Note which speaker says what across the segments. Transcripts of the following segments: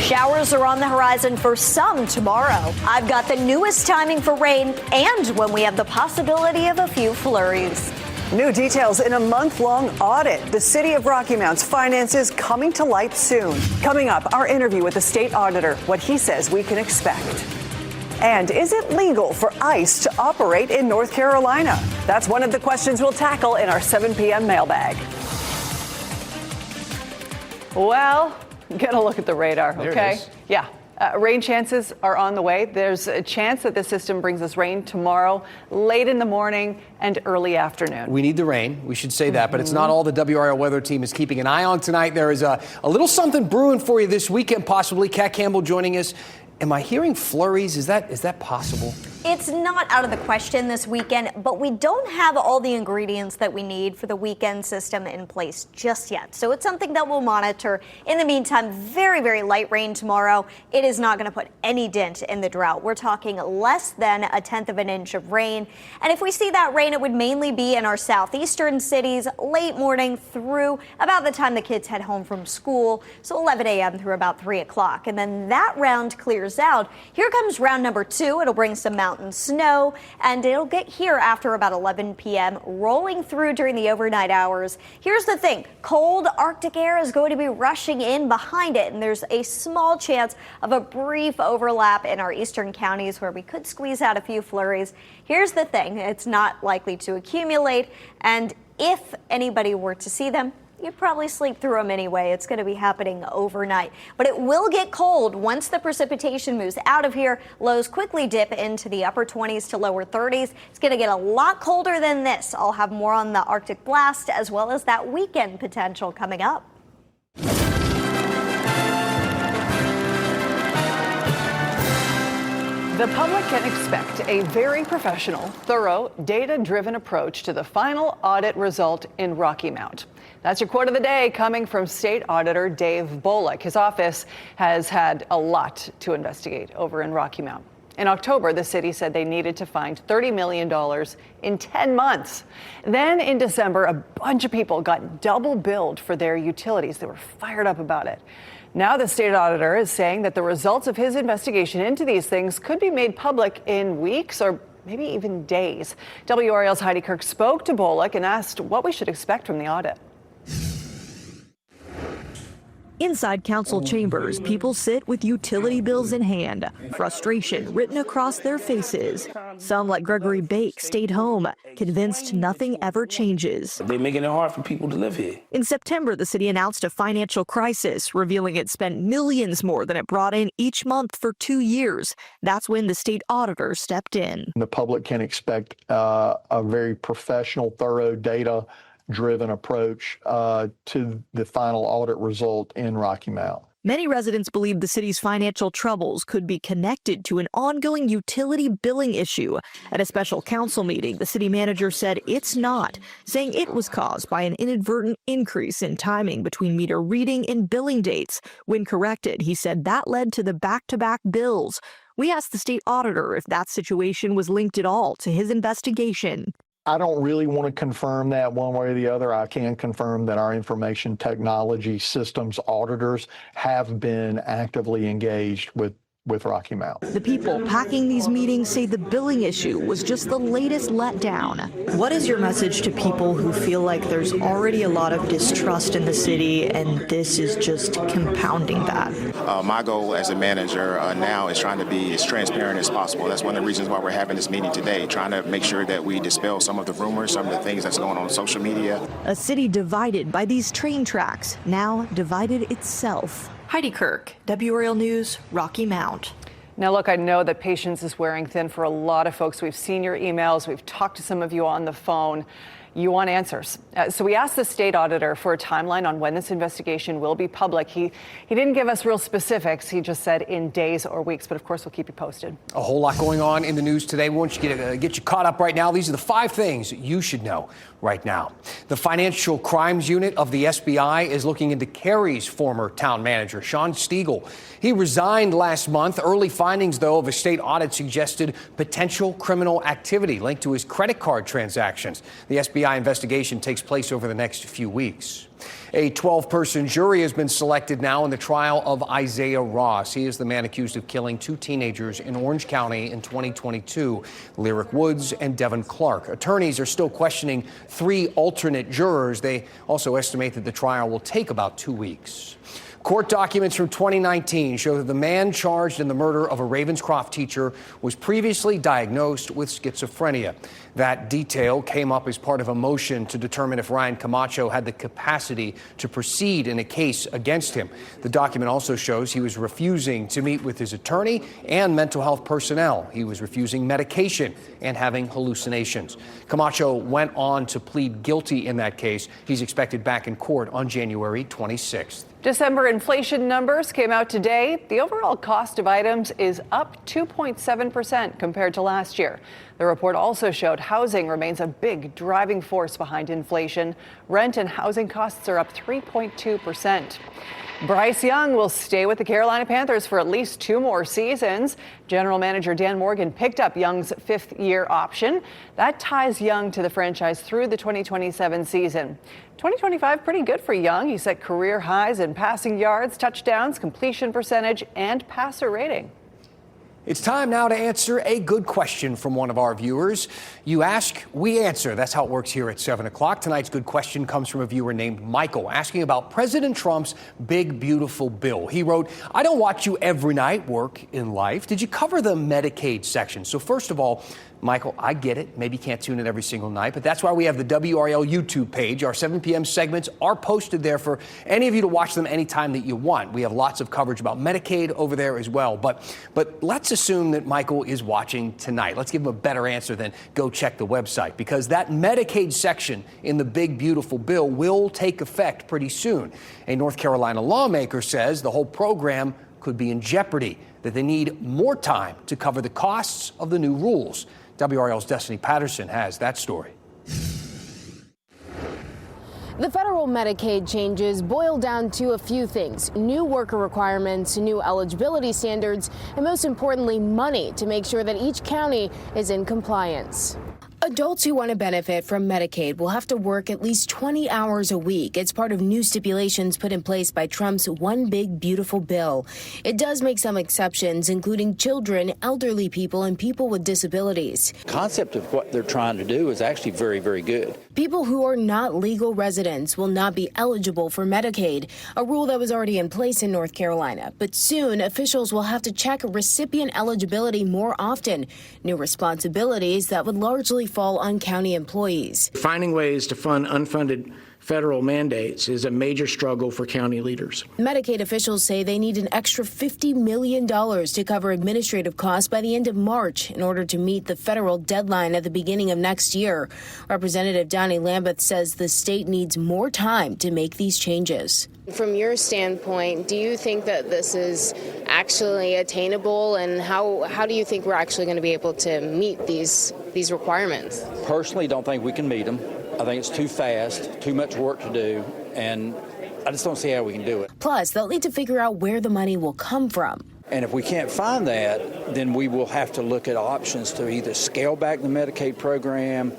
Speaker 1: Showers are on the horizon for some tomorrow. I've got the newest timing for rain and when we have the possibility of a few flurries.
Speaker 2: New details in a month-long audit. The city of Rocky Mount's finances coming to light soon. Coming up, our interview with the state auditor, what he says we can expect. And is it legal for ICE to operate in North Carolina? That's one of the questions we'll tackle in our 7 p.m. mailbag.
Speaker 3: Well, get a look at the radar,
Speaker 4: There
Speaker 3: okay?
Speaker 4: it is.
Speaker 3: Yeah. Rain chances are on the way. There's a chance that the system brings us rain tomorrow, late in the morning and early afternoon.
Speaker 4: We need the rain. We should say that, but it's not all the WRAL weather team is keeping an eye on tonight. There is a little something brewing for you this weekend, possibly. Kat Campbell joining us. Am I hearing flurries? Is that possible?
Speaker 1: It's not out of the question this weekend, but we don't have all the ingredients that we need for the weekend system in place just yet. So it's something that we'll monitor. In the meantime, very, very light rain tomorrow. It is not going to put any dent in the drought. We're talking less than 1/10 of an inch of rain. And if we see that rain, it would mainly be in our southeastern cities late morning through about the time the kids head home from school. So 11 a.m. through about 3 o'clock. And then that round clears out. Here comes round number 2. It'll bring some mountain snow, and it'll get here after about 11 p.m., rolling through during the overnight hours. Here's the thing. Cold Arctic air is going to be rushing in behind it, and there's a small chance of a brief overlap in our eastern counties where we could squeeze out a few flurries. Here's the thing. It's not likely to accumulate, and if anybody were to see them, you'd probably sleep through them anyway. It's going to be happening overnight. But it will get cold once the precipitation moves out of here. Lows quickly dip into the upper 20s to lower 30s. It's going to get a lot colder than this. I'll have more on the Arctic blast as well as that weekend potential coming up.
Speaker 3: The public can expect a very professional, thorough, data-driven approach to the final audit result in Rocky Mount. That's your quote of the day coming from State Auditor Dave Bullock. His office has had a lot to investigate over in Rocky Mount. In October, the city said they needed to find $30 million in 10 months. Then in December, a bunch of people got double billed for their utilities. They were fired up about it. Now the state auditor is saying that the results of his investigation into these things could be made public in weeks or maybe even days. WRAL's Heidi Kirk spoke to Bullock and asked what we should expect from the audit.
Speaker 5: Inside council chambers, people sit with utility bills in hand, frustration written across their faces. Some, like Gregory Bake, stayed home, convinced nothing ever changes.
Speaker 6: They're making it hard for people to live here.
Speaker 5: In September, the city announced a financial crisis, revealing it spent millions more than it brought in each month for 2 years. That's when the state auditor stepped in.
Speaker 7: The public can expect a very professional, thorough, data-driven approach to the final audit result in Rocky Mount.
Speaker 5: Many residents believe the city's financial troubles could be connected to an ongoing utility billing issue. At a special council meeting, the city manager said it's not, saying it was caused by an inadvertent increase in timing between meter reading and billing dates. When corrected, he said that led to the back-to-back bills. We asked the state auditor if that situation was linked at all to his investigation.
Speaker 7: I don't really want to confirm that one way or the other. I can confirm that our information technology systems auditors have been actively engaged with Rocky Mount.
Speaker 5: The people packing these meetings say the billing issue was just the latest letdown. What is your message to people who feel like there's already a lot of distrust in the city and this is just compounding that?
Speaker 8: My goal as a manager now is trying to be as transparent as possible. That's one of the reasons why we're having this meeting today, trying to make sure that we dispel some of the rumors, some of the things that's going on social media.
Speaker 5: A city divided by these train tracks, now divided itself. Heidi Kirk, WRAL News, Rocky Mount.
Speaker 3: Now, look, I know that patience is wearing thin for a lot of folks. We've seen your emails. We've talked to some of you on the phone. You want answers. So we asked the state auditor for a timeline on when this investigation will be public. He didn't give us real specifics. He just said in days or weeks. But of course, we'll keep you posted.
Speaker 4: A whole lot going on in the news today. We want you to get you caught up right now. These are the 5 things you should know right now. The Financial Crimes Unit of the SBI is looking into Cary's former town manager, Sean Stiegel. He resigned last month. Early findings, though, of a state audit suggested potential criminal activity linked to his credit card transactions. The SBI FBI investigation takes place over the next few weeks. A 12-person jury has been selected now in the trial of Isaiah Ross. He is the man accused of killing 2 teenagers in Orange County in 2022, Lyric Woods and Devin Clark. Attorneys are still questioning 3 alternate jurors. They also estimate that the trial will take about 2 weeks. Court documents from 2019 show that the man charged in the murder of a Ravenscroft teacher was previously diagnosed with schizophrenia. That detail came up as part of a motion to determine if Ryan Camacho had the capacity to proceed in a case against him. The document also shows he was refusing to meet with his attorney and mental health personnel. He was refusing medication and having hallucinations. Camacho went on to plead guilty in that case. He's expected back in court on January 26th.
Speaker 3: December inflation numbers came out today. The overall cost of items is up 2.7% compared to last year. The report also showed housing remains a big driving force behind inflation. Rent and housing costs are up 3.2%. Bryce Young will stay with the Carolina Panthers for at least 2 more seasons. General manager Dan Morgan picked up Young's 5th-year option. That ties Young to the franchise through the 2027 season. 2025, pretty good for Young. He set career highs in passing yards, touchdowns, completion percentage, and passer rating.
Speaker 4: It's time now to answer a good question from one of our viewers. You ask, we answer. That's how it works here at 7 o'clock. Tonight's good question comes from a viewer named Michael asking about President Trump's big, beautiful bill. He wrote, I don't watch you every night, work in life. Did you cover the Medicaid section? So first of all, Michael, I get it. Maybe you can't tune in every single night, but that's why we have the WRAL YouTube page. Our 7 p.m. segments are posted there for any of you to watch them anytime that you want. We have lots of coverage about Medicaid over there as well. But let's assume that Michael is watching tonight. Let's give him a better answer than go check the website, because that Medicaid section in the big, beautiful bill will take effect pretty soon. A North Carolina lawmaker says the whole program could be in jeopardy, that they need more time to cover the costs of the new rules. WRL's Destiny Patterson has that story.
Speaker 9: The federal Medicaid changes boil down to a few things: new worker requirements, new eligibility standards, and most importantly, money to make sure that each county is in compliance. Adults who want to benefit from Medicaid will have to work at least 20 hours a week. It's part of new stipulations put in place by Trump's One Big Beautiful Bill. It does make some exceptions, including children, elderly people, and people with disabilities.
Speaker 10: The concept of what they're trying to do is actually very, very good.
Speaker 9: People who are not legal residents will not be eligible for Medicaid, a rule that was already in place in North Carolina. But soon, officials will have to check recipient eligibility more often. New responsibilities that would largely fall on county employees.
Speaker 11: Finding ways to fund unfunded federal mandates is a major struggle for county leaders.
Speaker 9: Medicaid officials say they need an extra $50 million to cover administrative costs by the end of March in order to meet the federal deadline at the beginning of next year. Representative Donnie Lambeth says the state needs more time to make these changes.
Speaker 12: From your standpoint, do you think that this is actually attainable, and how do you think we're actually going to be able to meet these requirements?
Speaker 10: Personally, don't think we can meet them. I think it's too fast, too much work to do, and I just don't see how we can do it.
Speaker 9: Plus, they'll need to figure out where the money will come from.
Speaker 10: And if we can't find that, then we will have to look at options to either scale back the Medicaid program,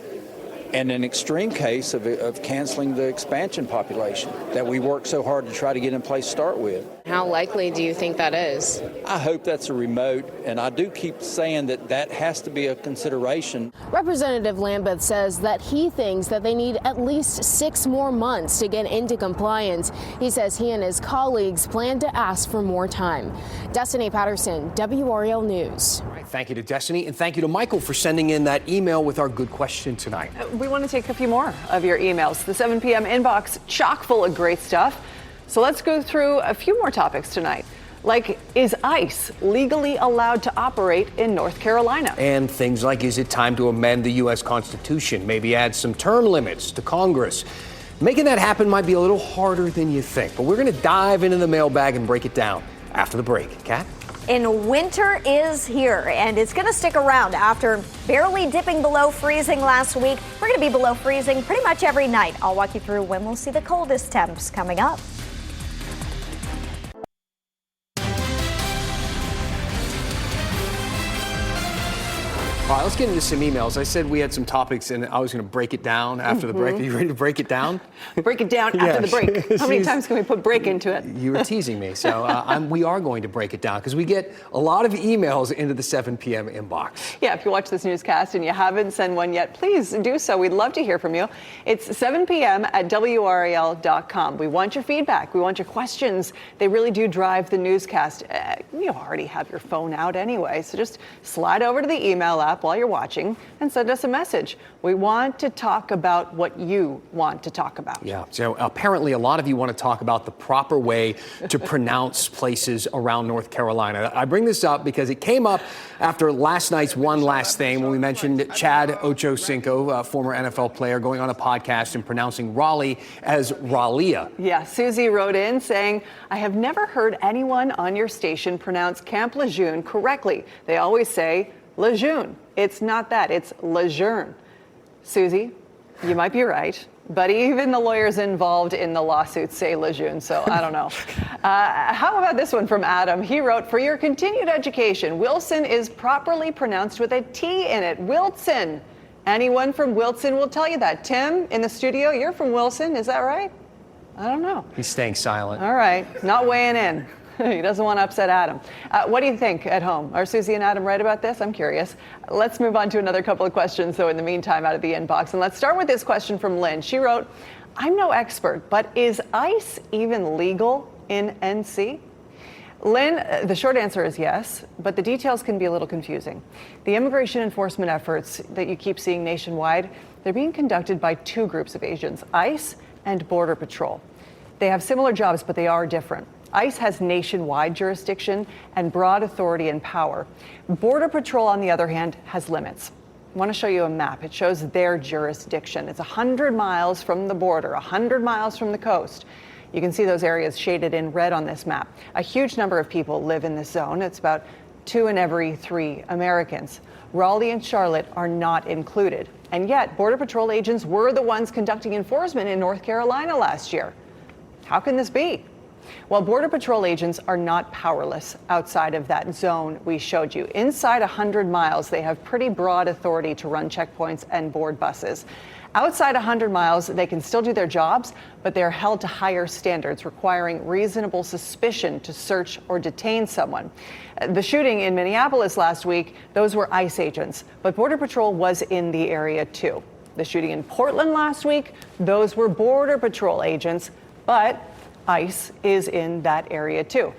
Speaker 10: and an extreme case of canceling the expansion population that we worked so hard to try to get in place to start with.
Speaker 12: How likely do you think that is?
Speaker 10: I hope that's a remote, and I do keep saying that has to be a consideration.
Speaker 9: Representative Lambeth says that he thinks that they need at least 6 more months to get into compliance. He says he and his colleagues plan to ask for more time. Destiny Patterson, WRAL News.
Speaker 4: All right, thank you to Destiny, and thank you to Michael for sending in that email with our good question tonight.
Speaker 3: We want to take a few more of your emails. The 7 p.m. inbox chock full of great stuff. So let's go through a few more topics tonight. Like, is ICE legally allowed to operate in North Carolina?
Speaker 4: And things like, is it time to amend the U.S. Constitution? Maybe add some term limits to Congress. Making that happen might be a little harder than you think, but we're going to dive into the mailbag and break it down after the break. Kat?
Speaker 1: And winter is here, and it's going to stick around. After barely dipping below freezing last week, we're going to be below freezing pretty much every night. I'll walk you through when we'll see the coldest temps coming up.
Speaker 4: All right, let's get into some emails. I said we had some topics and I was going to break it down after the break. Are you ready to break it down?
Speaker 3: Break it down after the break. How many times can we put break into it?
Speaker 4: You were teasing me. So we are going to break it down because we get a lot of emails into the 7 p.m. inbox.
Speaker 3: Yeah, if you watch this newscast and you haven't sent one yet, please do so. We'd love to hear from you. It's 7 p.m. at WRAL.com. We want your feedback. We want your questions. They really do drive the newscast. You already have your phone out anyway, so just slide over to the email app while you're watching and send us a message. We want to talk about what you want to talk about.
Speaker 4: Yeah, so apparently a lot of you want to talk about the proper way to pronounce places around North Carolina. I bring this up because it came up after last night's One Last Thing when we mentioned Chad Ochocinco, former NFL player, going on a podcast and pronouncing Raleigh as Raleigh.
Speaker 3: Yeah, Susie wrote in saying, I have never heard anyone on your station pronounce Camp Lejeune correctly. They always say Lejeune. It's not that, it's Lejeune. Susie, you might be right, but even the lawyers involved in the lawsuit say Lejeune, so I don't know. How about this one from Adam? He wrote, for your continued education, Wilson is properly pronounced with a T in it, Wilson. Anyone from Wilson will tell you that. Tim, in the studio, you're from Wilson, is that right? I don't know.
Speaker 4: He's staying silent.
Speaker 3: All right, not weighing in. He doesn't want to upset Adam. What do you think at home? Are Susie and Adam right about this? I'm curious. Let's move on to another couple of questions, though, in the meantime, out of the inbox. And let's start with this question from Lynn. She wrote, I'm no expert, but is ICE even legal in NC? Lynn, the short answer is yes, but the details can be a little confusing. The immigration enforcement efforts that you keep seeing nationwide, they're being conducted by two groups of agents, ICE and Border Patrol. They have similar jobs, but they are different. ICE has nationwide jurisdiction and broad authority and power. Border Patrol, on the other hand, has limits. I want to show you a map. It shows their jurisdiction. It's 100 miles from the border, 100 miles from the coast. You can see those areas shaded in red on this map. A huge number of people live in this zone. It's about 2 in every 3 Americans. Raleigh and Charlotte are not included. And yet, Border Patrol agents were the ones conducting enforcement in North Carolina last year. How can this be? Well, Border Patrol agents are not powerless outside of that zone we showed you. Inside 100 miles, they have pretty broad authority to run checkpoints and board buses. Outside 100 miles, they can still do their jobs, but they're held to higher standards, requiring reasonable suspicion to search or detain someone. The shooting in Minneapolis last week, those were ICE agents, but Border Patrol was in the area too. The shooting in Portland last week, those were Border Patrol agents, but ICE is in that area too.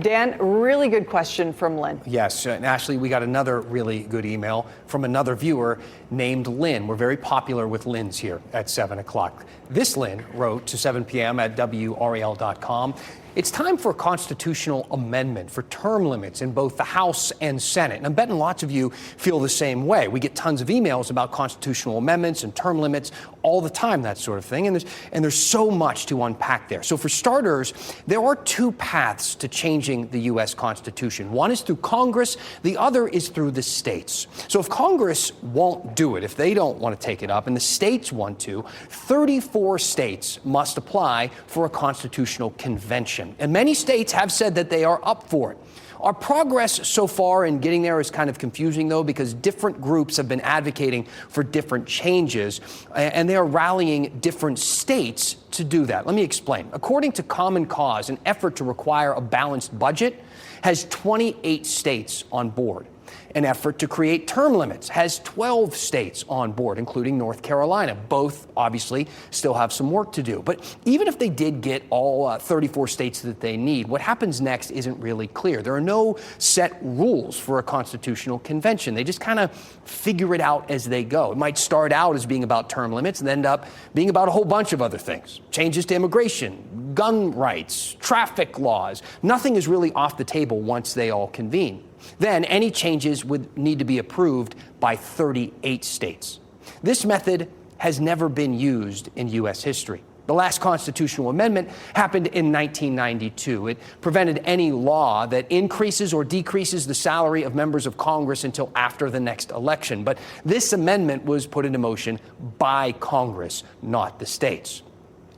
Speaker 3: Dan, really good question from Lynn.
Speaker 4: Yes, and Ashley, we got another really good email from another viewer named Lynn. We're very popular with Lynn's here at 7 o'clock. This Lynn wrote to 7 p.m. at WRAL.com. It's time for a constitutional amendment for term limits in both the House and Senate. And I'm betting lots of you feel the same way. We get tons of emails about constitutional amendments and term limits all the time, that sort of thing. And there's so much to unpack there. So for starters, there are two paths to changing the U.S. Constitution. One is through Congress. The other is through the states. So if Congress won't do it, if they don't want to take it up, and the states want to, 34 states must apply for a constitutional convention. And many states have said that they are up for it. Our progress so far in getting there is kind of confusing, though, because different groups have been advocating for different changes, and they are rallying different states to do that. Let me explain. According to Common Cause, an effort to require a balanced budget has 28 states on board. An effort to create term limits has 12 states on board, including North Carolina. Both, obviously, still have some work to do. But even if they did get all 34 states that they need, what happens next isn't really clear. There are no set rules for a constitutional convention. They just kind of figure it out as they go. It might start out as being about term limits and end up being about a whole bunch of other things. Changes to immigration, gun rights, traffic laws. Nothing is really off the table once they all convene. Then any changes would need to be approved by 38 states. This method has never been used in U.S. history. The last constitutional amendment happened in 1992. It prevented any law that increases or decreases the salary of members of Congress until after the next election. But this amendment was put into motion by Congress, not the states.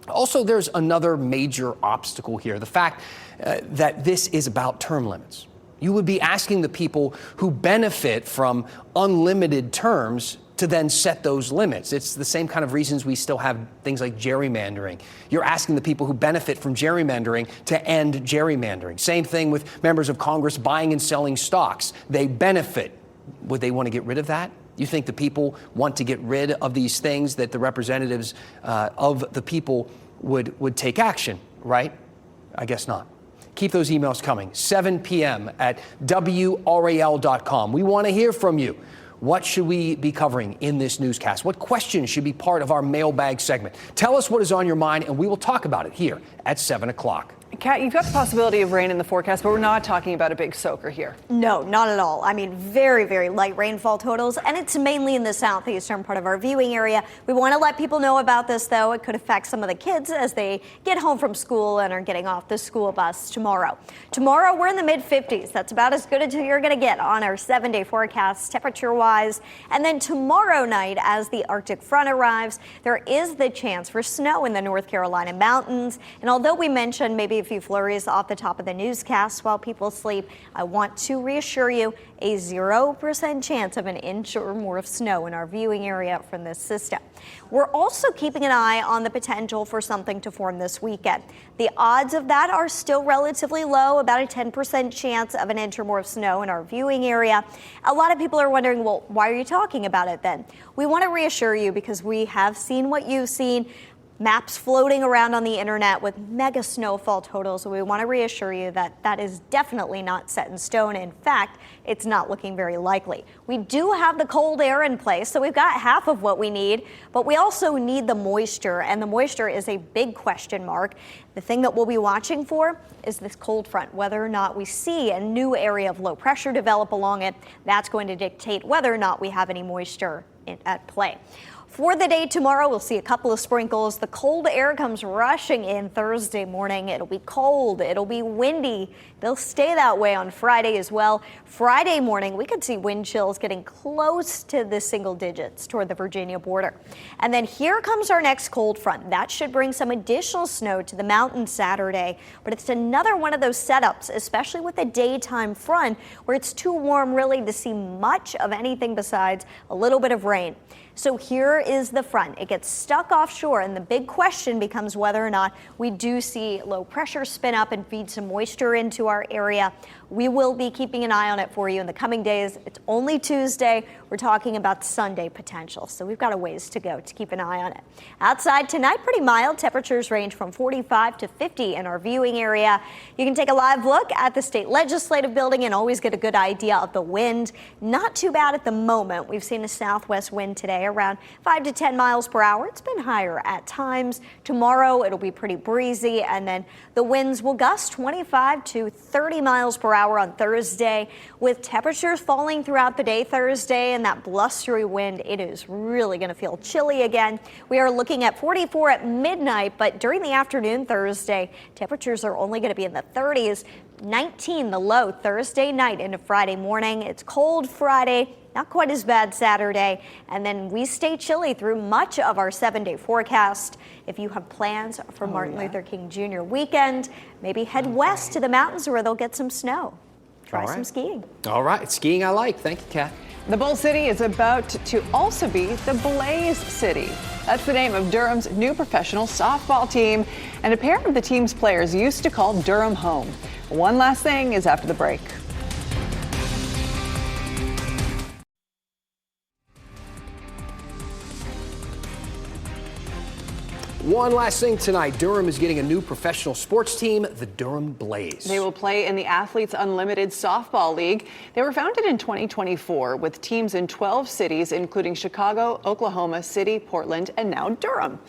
Speaker 4: Also, there's another major obstacle here, the fact that this is about term limits. You would be asking the people who benefit from unlimited terms to then set those limits. It's the same kind of reasons we still have things like gerrymandering. You're asking the people who benefit from gerrymandering to end gerrymandering. Same thing with members of Congress buying and selling stocks. They benefit. Would they want to get rid of that? You think the people want to get rid of these things, that the representatives of the people would take action, right? I guess not. Keep those emails coming. 7 p.m. at WRAL.com. We want to hear from you. What should we be covering in this newscast? What questions should be part of our mailbag segment? Tell us what is on your mind, and we will talk about it here at 7 o'clock.
Speaker 3: Kat, you've got the possibility of rain in the forecast, but we're not talking about a big soaker here.
Speaker 1: No, not at all. I mean, very, very light rainfall totals, and it's mainly in the southeastern part of our viewing area. We want to let people know about this, though. It could affect some of the kids as they get home from school and are getting off the school bus tomorrow. Tomorrow, we're in the mid-50s. That's about as good as you're going to get on our 7-day forecast, temperature-wise. And then tomorrow night, as the Arctic front arrives, there is the chance for snow in the North Carolina mountains. And although we mentioned maybe a few flurries off the top of the newscast while people sleep, I want to reassure you a 0% chance of an inch or more of snow in our viewing area from this system. We're also keeping an eye on the potential for something to form this weekend. The odds of that are still relatively low, about a 10% chance of an inch or more of snow in our viewing area. A lot of people are wondering, well, why are you talking about it then? We want to reassure you because we have seen what you've seen. Maps floating around on the internet with mega snowfall totals. So we want to reassure you that that is definitely not set in stone. In fact, it's not looking very likely. We do have the cold air in place, so we've got half of what we need, but we also need the moisture, and the moisture is a big question mark. The thing that we'll be watching for is this cold front, whether or not we see a new area of low pressure develop along it. That's going to dictate whether or not we have any moisture at play. For the day tomorrow, we'll see a couple of sprinkles. The cold air comes rushing in Thursday morning. It'll be cold. It'll be windy. They'll stay that way on Friday as well. Friday morning, we could see wind chills getting close to the single digits toward the Virginia border. And then here comes our next cold front. That should bring some additional snow to the mountains Saturday. But it's another one of those setups, especially with the daytime front, where it's too warm really to see much of anything besides a little bit of rain. So here is the front. It gets stuck offshore, and the big question becomes whether or not we do see low pressure spin up and feed some moisture into our area. We will be keeping an eye on it for you in the coming days. It's only Tuesday. We're talking about Sunday potential, so we've got a ways to go to keep an eye on it. Outside tonight, pretty mild. Temperatures range from 45 to 50 in our viewing area. You can take a live look at the state legislative building and always get a good idea of the wind. Not too bad at the moment. We've seen a southwest wind today around 5 to 10 miles per hour. It's been higher at times. Tomorrow, it'll be pretty breezy, and then the winds will gust 25 to 30 miles per hour on Thursday. With temperatures falling throughout the day Thursday and that blustery wind, it is really going to feel chilly again. We are looking at 44 at midnight, but during the afternoon Thursday, temperatures are only going to be in the 30s. 19 the low Thursday night into Friday morning. It's cold Friday. Not quite as bad Saturday, and then we stay chilly through much of our 7-day forecast. If you have plans for Martin Luther King Jr. weekend, maybe head west to the mountains where they'll get some snow. Try some skiing.
Speaker 4: All right, skiing I like. Thank you, Kat.
Speaker 3: The Bull City is about to also be the Blaze City. That's the name of Durham's new professional softball team, and a pair of the team's players used to call Durham home. One last thing is after the break.
Speaker 4: One last thing tonight, Durham is getting a new professional sports team, the Durham Blaze.
Speaker 3: They will play in the Athletes Unlimited Softball League. They were founded in 2024 with teams in 12 cities, including Chicago, Oklahoma City, Portland, and now Durham.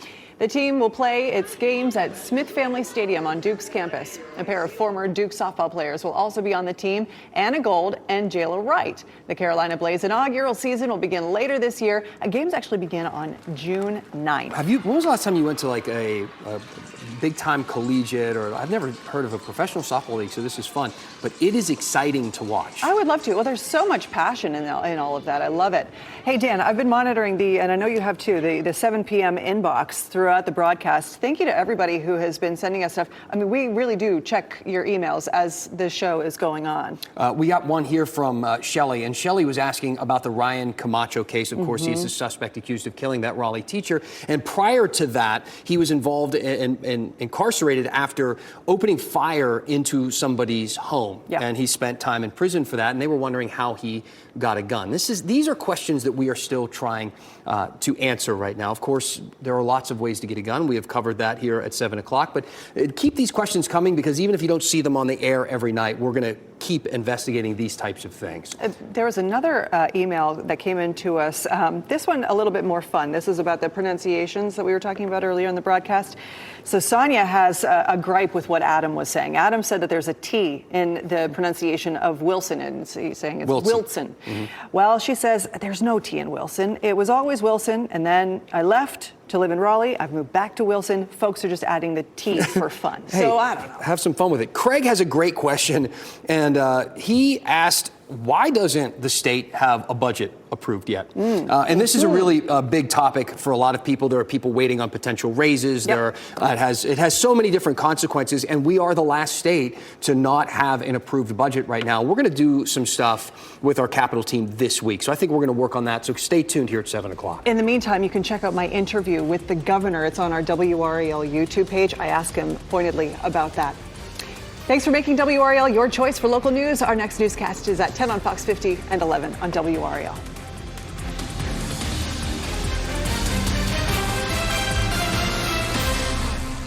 Speaker 3: The team will play its games at Smith Family Stadium on Duke's campus. A pair of former Duke softball players will also be on the team, Anna Gold and Jayla Wright. The Carolina Blaze inaugural season will begin later this year. Games actually begin on June 9th.
Speaker 4: When was the last time you went to like a big-time collegiate, or I've never heard of a professional softball league, so this is fun, but it is exciting to watch.
Speaker 3: I would love to. Well, there's so much passion in all of that. I love it. Hey, Dan, I've been monitoring and I know you have too, the 7 p.m. inbox through throughout the broadcast. Thank you to everybody who has been sending us stuff. I mean, we really do check your emails as the show is going on.
Speaker 4: We got one here from Shelley, and Shelley was asking about the Ryan Camacho case. Of course, he's the suspect accused of killing that Raleigh teacher. And prior to that, he was involved and incarcerated after opening fire into somebody's home. Yeah. And he spent time in prison for that, and they were wondering how he got a gun. These are questions that we are still trying to answer right now. Of course, there are lots of ways to get a gun. We have covered that here at 7 o'clock. But keep these questions coming, because even if you don't see them on the air every night, we're going to keep investigating these types of things.
Speaker 3: There was another email that came in to us. This one a little bit more fun. This is about the pronunciations that we were talking about earlier in the broadcast. So Sonia has a gripe with what Adam was saying. Adam said that there's a T in the pronunciation of Wilson, and he's saying it's Wilson. Well, she says there's no T in Wilson. It was always Wilson, and then I left to live in Raleigh. I've moved back to Wilson. Folks are just adding the T for fun.
Speaker 4: Hey,
Speaker 3: so I don't know.
Speaker 4: Have some fun with it. Craig has a great question, and he asked, why doesn't the state have a budget approved yet? And this is a really big topic for a lot of people. There are people waiting on potential raises. Yep. It has so many different consequences, and we are the last state to not have an approved budget right now. We're going to do some stuff with our Capitol team this week, so I think we're going to work on that. So stay tuned here at 7 o'clock.
Speaker 3: In the meantime, you can check out my interview with the governor. It's on our WRAL YouTube page. I ask him pointedly about that. Thanks for making WRAL your choice for local news. Our next newscast is at 10 on Fox 50 and 11 on WRAL.